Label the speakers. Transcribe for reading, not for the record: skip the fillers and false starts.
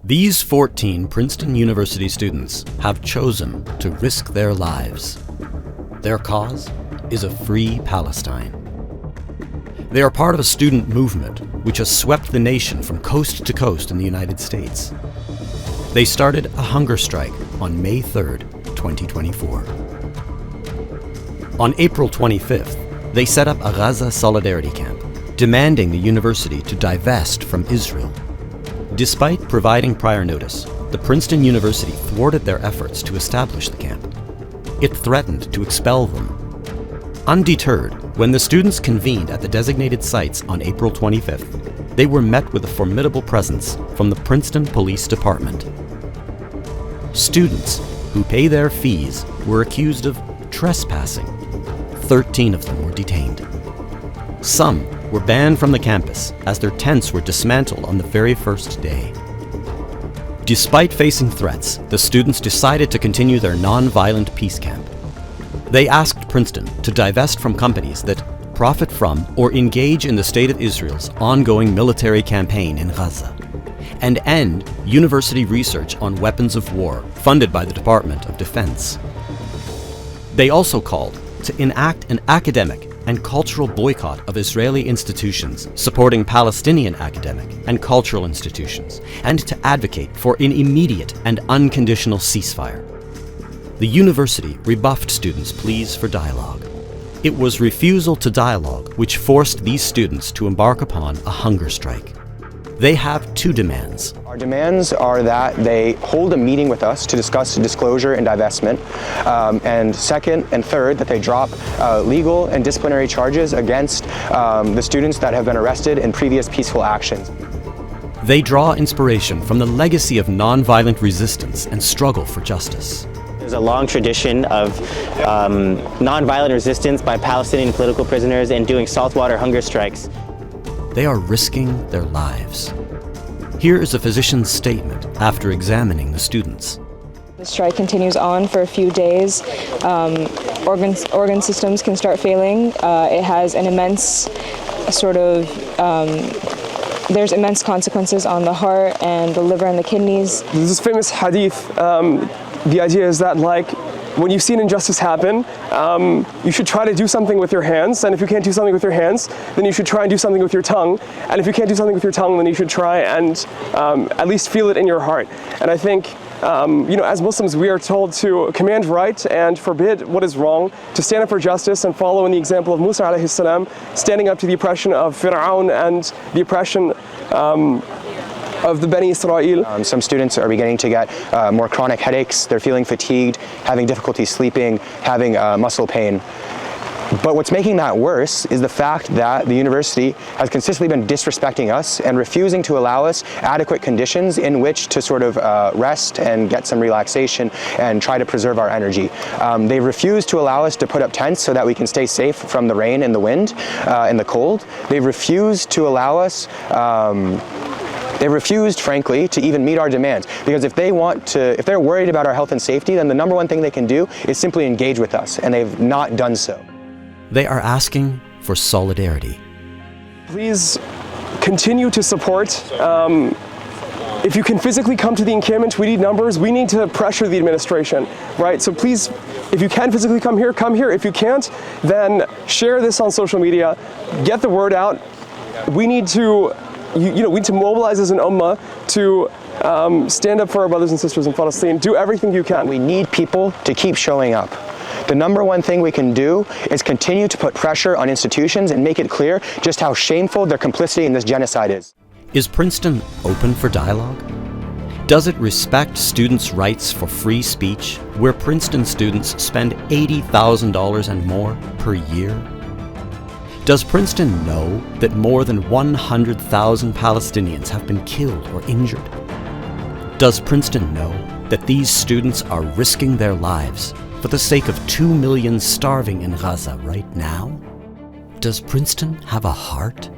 Speaker 1: These 14 Princeton University students have chosen to risk their lives. Their cause is a free Palestine. They are part of a student movement which has swept the nation from coast to coast in the United States. They started a hunger strike on May 3rd, 2024. On April 25th, they set up a Gaza solidarity camp, demanding the university to divest from Israel. Despite providing prior notice, the Princeton University thwarted their efforts to establish the camp. It threatened to expel them. Undeterred, when the students convened at the designated sites on April 25th, they were met with a formidable presence from the Princeton Police Department. Students who pay their fees were accused of trespassing. 13 of them were detained. Some were banned from the campus as their tents were dismantled on the very first day. Despite facing threats, the students decided to continue their non-violent peace camp. They asked Princeton to divest from companies that profit from or engage in the State of Israel's ongoing military campaign in Gaza, and end university research on weapons of war funded by the Department of Defense. They also called to enact an academic and cultural boycott of Israeli institutions supporting Palestinian academic and cultural institutions, and to advocate for an immediate and unconditional ceasefire. The university rebuffed students' pleas for dialogue. It was refusal to dialogue which forced these students to embark upon a hunger strike. They have two demands.
Speaker 2: Our demands are that they hold a meeting with us to discuss disclosure and divestment, and second and third, that they drop legal and disciplinary charges against the students that have been arrested in previous peaceful actions.
Speaker 1: They draw inspiration from the legacy of nonviolent resistance and struggle for justice.
Speaker 3: There's a long tradition of nonviolent resistance by Palestinian political prisoners and doing saltwater hunger strikes.
Speaker 1: They are risking their lives. Here is a physician's statement after examining the students.
Speaker 4: The strike continues on for a few days. Organ systems can start failing. It has an immense there's immense consequences on the heart and the liver and the kidneys.
Speaker 5: There's this famous hadith. The idea is that, like, when you see an injustice happen, you should try to do something with your hands, and if you can't do something with your hands, then you should try and do something with your tongue, and if you can't do something with your tongue, then you should try and at least feel it in your heart. And I think, as Muslims, we are told to command right and forbid what is wrong, to stand up for justice and follow in the example of Musa alayhi salam, standing up to the oppression of Fir'aun and the oppression of the Bani Israel.
Speaker 2: Some students are beginning to get more chronic headaches. They're feeling fatigued, having difficulty sleeping, having muscle pain. But what's making that worse is the fact that the university has consistently been disrespecting us and refusing to allow us adequate conditions in which to sort of rest and get some relaxation and try to preserve our energy. They refuse to allow us to put up tents so that we can stay safe from the rain and the wind and the cold. They refuse to allow us They refused, frankly, to even meet our demands, because if they're worried about our health and safety, then the number one thing they can do is simply engage with us, and they've not done so.
Speaker 1: They are asking for solidarity.
Speaker 5: Please continue to support. If you can physically come to the encampment, we need numbers. We need to pressure the administration, right? So please, if you can physically come here, come here. If you can't, then share this on social media, get the word out. We need to we need to mobilize as an ummah to stand up for our brothers and sisters in Palestine. Do everything you can.
Speaker 2: We need people to keep showing up. The number one thing we can do is continue to put pressure on institutions and make it clear just how shameful their complicity in this genocide is.
Speaker 1: Is Princeton open for dialogue? Does it respect students' rights for free speech, where Princeton students spend $80,000 and more per year? Does Princeton know that more than 100,000 Palestinians have been killed or injured? Does Princeton know that these students are risking their lives for the sake of 2 million starving in Gaza right now? Does Princeton have a heart?